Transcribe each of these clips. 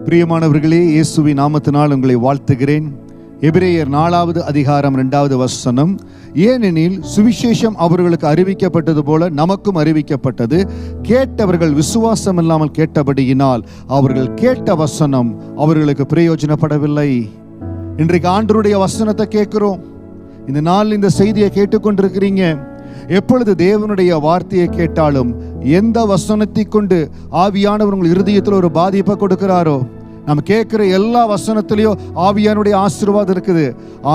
பிரியமானவர்களே, இயேசுவின் நாமத்தினால் உங்களை வாழ்த்துகிறேன். எபிரேயர் 4வது அதிகாரம் 2வது வசனம், ஏனெனில் சுவிசேஷம் அவர்களுக்கு அறிவிக்கப்பட்டது போல நமக்கும் அறிவிக்கப்பட்டது, கேட்டவர்கள் விசுவாசம் இல்லாமல் கேட்டபடியினால் அவர்கள் கேட்ட வசனம் அவர்களுக்கு பிரயோஜனப்படவில்லை. இன்றைக்கு ஆண்டவருடைய வசனத்தை கேட்கிறோம். இந்த நாள் இந்த செய்தியை கேட்டுக்கொண்டிருக்கிறீங்க. எப்பொழுது தேவனுடைய வார்த்தையை கேட்டாலும் எந்த வசனத்தை கொண்டு ஆவியானவர் உங்கள் இருதயத்தில் ஒரு பாதிப்பை கொடுக்கிறாரோ, நம்ம கேட்கிற எல்லா வசனத்திலையும் ஆவியானுடைய ஆசீர்வாதம் இருக்குது.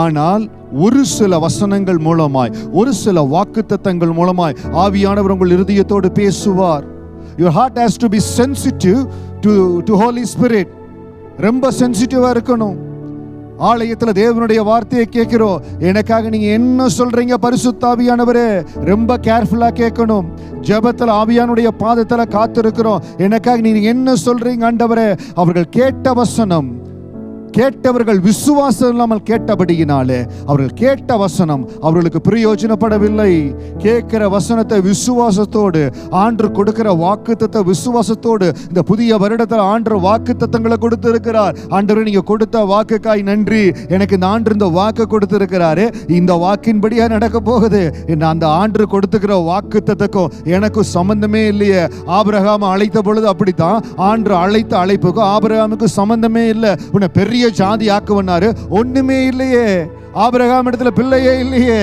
ஆனால் ஒரு சில வசனங்கள் மூலமாய், ஒரு சில வாக்குத்தத்தங்கள் மூலமாய் ஆவியானவர் உங்கள் இருதயத்தோடு பேசுவார். Your heart has to be sensitive to Holy Spirit. ரொம்ப சென்சிட்டிவா இருக்கணும். ஆலயத்தில் தேவனுடைய வார்த்தையை கேட்கிறோம், எனக்காக நீங்க என்ன சொல்றீங்க பரிசுத்த ஆவியானவரே, ரொம்ப கேர்ஃபுல்லா கேட்கணும். ஜெபத்தில் ஆவியானுடைய பாதத்தில் காத்திருக்கிறோம், எனக்காக நீங்க என்ன சொல்றீங்க ஆண்டவரே. அவர்கள் கேட்ட வசனம், கேட்டவர்கள் விசுவாசம் இல்லாமல் கேட்டபடியினாலே அவர்கள் கேட்ட வசனம் அவர்களுக்கு பிரயோஜனப்படவில்லை. கேட்கிற வசனத்தை விசுவாசத்தோடு, ஆண்டு கொடுக்கிற வாக்குத்தத்த விசுவாசத்தோடு, இந்த புதிய வருடத்தில் ஆண்டு வாக்குத்தத்தங்களை கொடுத்து இருக்கிறார். ஆண்டவரே, நீங்க கொடுத்த வாக்குக்காய் நன்றி. எனக்கு இந்த ஆண்டு இந்த வாக்கு கொடுத்திருக்கிறாரு, இந்த வாக்கின்படியா நடக்க போகுது. அந்த ஆண்டு கொடுத்துக்கிற வாக்குத்தத்துக்கும் எனக்கு சம்பந்தமே இல்லையே. ஆபிரகாம் அழைத்த பொழுது அப்படித்தான், ஆண்டு அழைத்த அழைப்புக்கும் ஆபிரகாமுக்கு சம்பந்தமே இல்லை. உன்னை பெரிய ஜாதி ஆக்குவனாரு, ஒண்ணுமே இல்லையே. ஆபிரகாம் இடத்துல பிள்ளையே இல்லையே.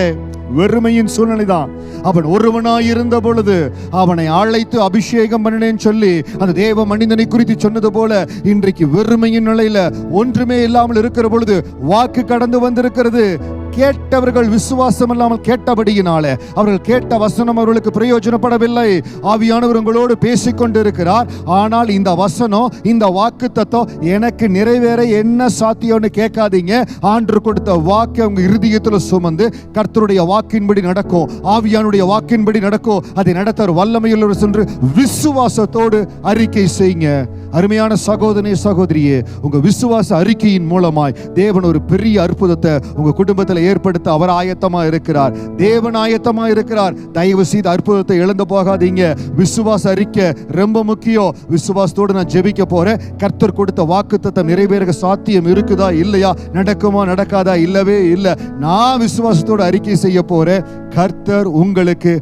வெறுமையின் சூழ்நிலை தான். அவன் ஒருவனாய் இருந்த பொழுது அவனை அழைத்து அபிஷேகம் பண்ணினேன்னு சொல்லி அந்த தேவ மனிதனை குறித்து சொன்னது போல, இன்றைக்கு வெறுமையின் நிலையில ஒன்றுமே இல்லாமல் இருக்கிற பொழுது வாக்கு கடந்து வந்திருக்கிறது. கேட்டவர்கள் விசுவாசம் இல்லாமல் கேட்டபடியினாலே அவர்கள் கேட்ட வசனம் அவர்களுக்கு பிரயோஜனப்படவில்லை. ஆவியானவர் உங்களோடு பேசிக்கொண்டிருக்கிறார். ஆனால் இந்த வசனம், இந்த வாக்கு தத்துவம் எனக்கு நிறைவேற என்ன சாத்தியம்னு கேட்காதீங்க. ஆண்டு கொடுத்த வாக்கை உங்க இருதயத்தில் சுமந்து கர்த்தருடைய வாக்கின்படி நடக்கும், ஆவியானுடைய வாக்கின்படி நடக்கும். அதை நடத்த வல்லமையுள்ளவர் சென்று விசுவாசத்தோடு அறிக்கை செய்யுங்க. அருமையான சகோதரனே, சகோதரியே, உங்க விசுவாச அறிக்கையின் மூலமாய் தேவன் ஒரு பெரிய அற்புதத்தை உங்க குடும்பத்தில் ஏற்படுத்த அவர் ஆயத்தமா இருக்கிறார். தேவன் ஆயத்தமா இருக்கிறார். தயவு செய்து அற்புதத்தை இழந்து போகாதீங்க. விசுவாச அறிக்கை ரொம்ப முக்கியம். விசுவாசத்தோடு நான் ஜெபிக்க போறேன், கர்த்தர் கொடுத்த வாக்குத்தத்தம் நிறைவேற சாத்தியம் இருக்குதா இல்லையா, நடக்குமா நடக்காதா, இல்லவே இல்லை. நான் விசுவாசத்தோடு அறிக்கை செய்ய போறேன். கர்த்தர் உங்களுக்கு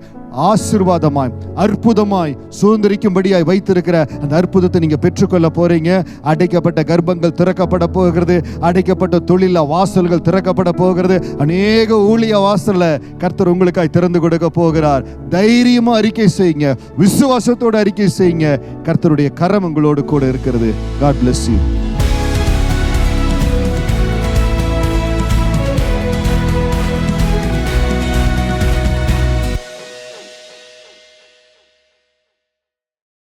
ஆசீர்வாதமாய் அற்புதமாய் சுதந்திரிக்கும்படியாய் வைத்திருக்கிற அந்த அற்புதத்தை நீங்க பெற்றுக்கொள்ள போறீங்க. அடைக்கப்பட்ட கர்ப்பங்கள் திறக்கப்பட போகிறது. அடைக்கப்பட்ட தொழில வாசல்கள் திறக்கப்பட போகிறது. அநேக ஊழிய வாசல்ல கர்த்தர் உங்களுக்காய் திறந்து கொடுக்க போகிறார். தைரியமா அறிக்கை செய்யுங்க, விசுவாசத்தோடு அறிக்கை செய்யுங்க. கர்த்தருடைய கரம் உங்களோடு கூட இருக்கிறது. God bless you.